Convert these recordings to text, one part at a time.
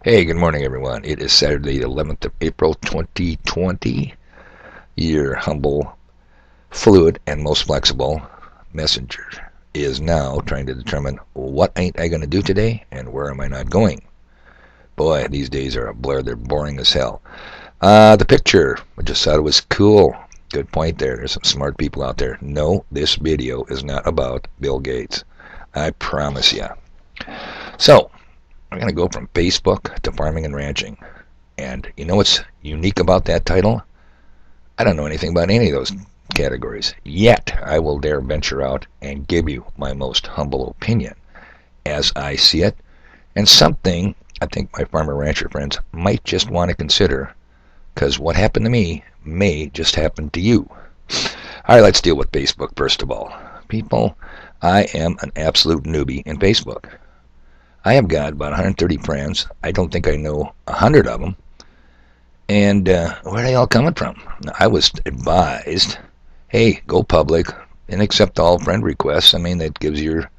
Hey, good morning, everyone. It is Saturday, the 11th of April, 2020. Your humble, fluid, and most flexible messenger is now trying to determine what ain't I going to do today and where am I not going. Boy, these days are a blur. They're boring as hell. The picture, I just thought it was cool. Good point there. There's some smart people out there. No, this video is not about Bill Gates. I promise you. So, I'm going to go from Facebook to farming and ranching. And you know what's unique about that title? I don't know anything about any of those categories. Yet, I will dare venture out and give you my most humble opinion as I see it, and something I think my farmer rancher friends might just want to consider, because what happened to me may just happen to you. All right, let's deal with Facebook first of all. People, I am an absolute newbie in Facebook. I have got about 130 friends. I don't think I know 100 of them. And where are they all coming from? I was advised, hey, go public and accept all friend requests. I mean, that gives your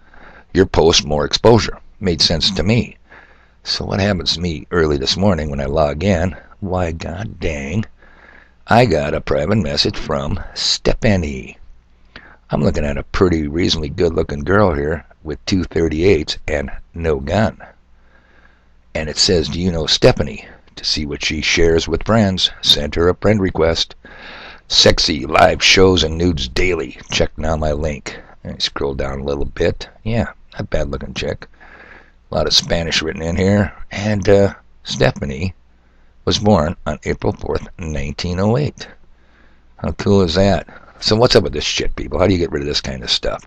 post more exposure. Made sense to me. So what happens to me early this morning when I log in? Why, god dang, I got a private message from Stephanie. I'm looking at a pretty reasonably good-looking girl here with 238s and no gun. And it says, do you know Stephanie? To see what she shares with friends, send her a friend request. Sexy live shows and nudes daily. Check now my link. And I scroll down a little bit. Yeah, not bad looking chick. A lot of Spanish written in here. And Stephanie was born on April 4th, 1908. How cool is that? So what's up with this shit, people? How do you get rid of this kind of stuff?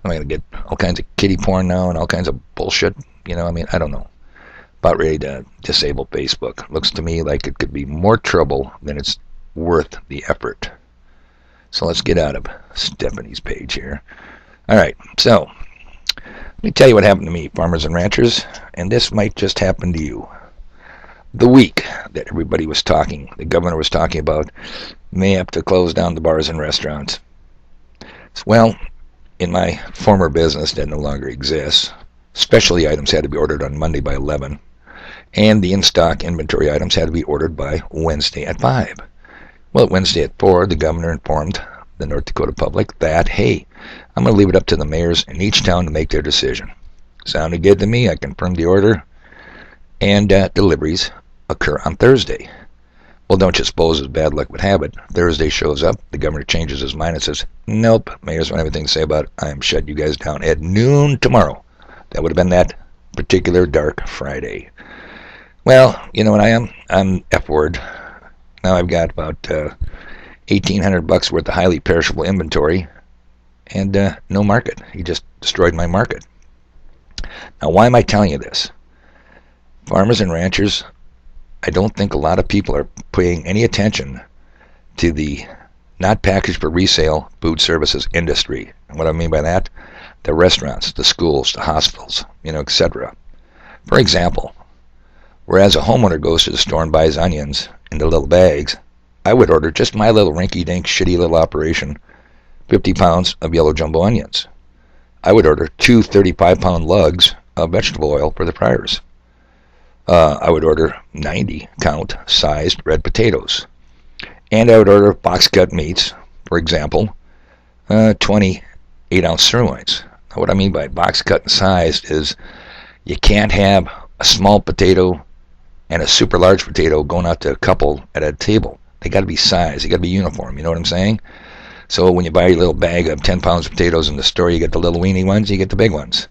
I'm going to get all kinds of kiddie porn now and all kinds of bullshit. You know, I mean, I don't know. About ready to disable Facebook. Looks to me like it could be more trouble than it's worth the effort. So let's get out of Stephanie's page here. All right, so let me tell you what happened to me, farmers and ranchers, and this might just happen to you. The week that everybody was talking, the governor was talking about may have to close down the bars and restaurants. Well, in my former business that no longer exists, specialty items had to be ordered on Monday by 11, and the in-stock inventory items had to be ordered by Wednesday at 5. Well, Wednesday at 4, the governor informed the North Dakota public that, hey, I'm going to leave it up to the mayors in each town to make their decision. Sounded good to me. I confirmed the order, and deliveries occur on Thursday. Well, don't you suppose, as bad luck would have it, Thursday shows up, the governor changes his mind and says, nope, mayors don't have anything to say about it. I'm shutting you guys down at noon tomorrow. That would have been that particular dark Friday. Well, you know what I am? I'm F-word. Now I've got about $1,800 worth of highly perishable inventory and no market. He just destroyed my market. Now, why am I telling you this? Farmers and ranchers, I don't think a lot of people are paying any attention to the not packaged for resale food services industry. And what I mean by that? The restaurants, the schools, the hospitals, etc. For example, whereas a homeowner goes to the store and buys onions in the little bags, I would order just my little rinky-dink, shitty little operation, 50 pounds of yellow jumbo onions. I would order 2 35-pound lugs of vegetable oil for the fryers. I would order 90 count sized red potatoes. And I would order box cut meats, for example, 20 8-ounce sirloins. Now, what I mean by box cut and sized is you can't have a small potato and a super large potato going out to a couple at a table. They got to be sized. They got to be uniform. You know what I'm saying? So when you buy your little bag of 10 pounds of potatoes in the store, you get the little weenie ones, you get the big ones.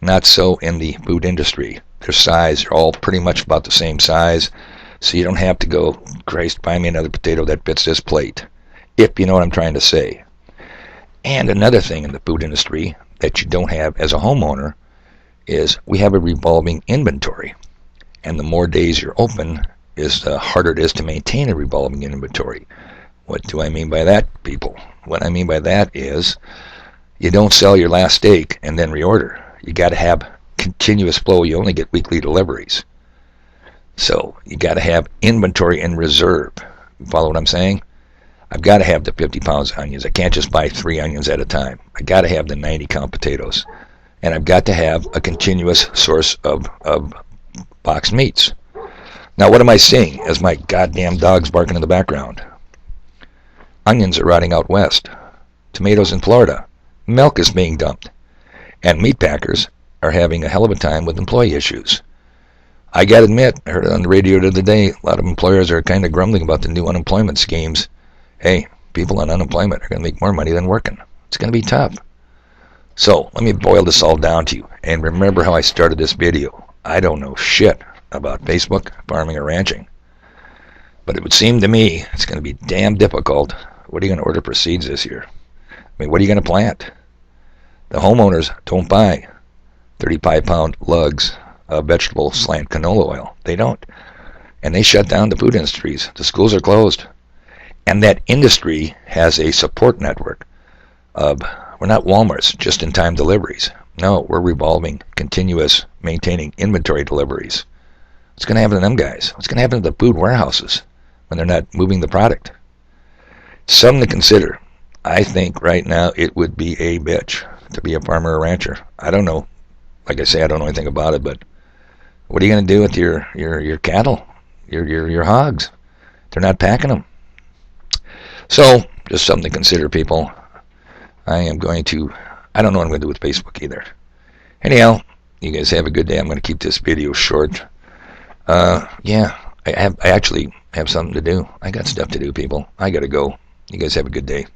Not so in the food industry. Their size, they're all pretty much about the same size. So you don't have to go, Christ, buy me another potato that fits this plate. If you know what I'm trying to say. And another thing in the food industry that you don't have as a homeowner is we have a revolving inventory. And the more days you're open, is the harder it is to maintain a revolving inventory. What do I mean by that, people? What I mean by that is you don't sell your last steak and then reorder. You got to have continuous flow. You only get weekly deliveries. So you got to have inventory in reserve. You follow what I'm saying? I've got to have the 50 pounds of onions. I can't just buy 3 onions at a time. I got to have the 90 count potatoes. And I've got to have a continuous source of boxed meats. Now, what am I seeing as my goddamn dog's barking in the background? Onions are rotting out west. Tomatoes in Florida. Milk is being dumped. And meat packers are having a hell of a time with employee issues. I gotta admit, I heard it on the radio the other day, a lot of employers are kind of grumbling about the new unemployment schemes. Hey, people on unemployment are going to make more money than working. It's going to be tough. So, let me boil this all down to you. And remember how I started this video. I don't know shit about Facebook, farming, or ranching. But it would seem to me it's going to be damn difficult. What are you going to order for seeds this year? I mean, what are you going to plant? The homeowners don't buy 35-pound lugs of vegetable slant canola oil. They don't. And they shut down the food industries. The schools are closed. And that industry has a support network of, we're not Walmart's just-in-time deliveries. No, we're revolving, continuous, maintaining inventory deliveries. What's going to happen to them guys? What's going to happen to the food warehouses when they're not moving the product? Something to consider. I think right now it would be a bitch to be a farmer or rancher. I don't know. Like I say, I don't know anything about it, but what are you going to do with your cattle, your hogs? They're not packing them. So, just something to consider, people. I don't know what I'm going to do with Facebook either. Anyhow, you guys have a good day. I'm going to keep this video short. Yeah, I actually have something to do. I got stuff to do, people. I got to go. You guys have a good day.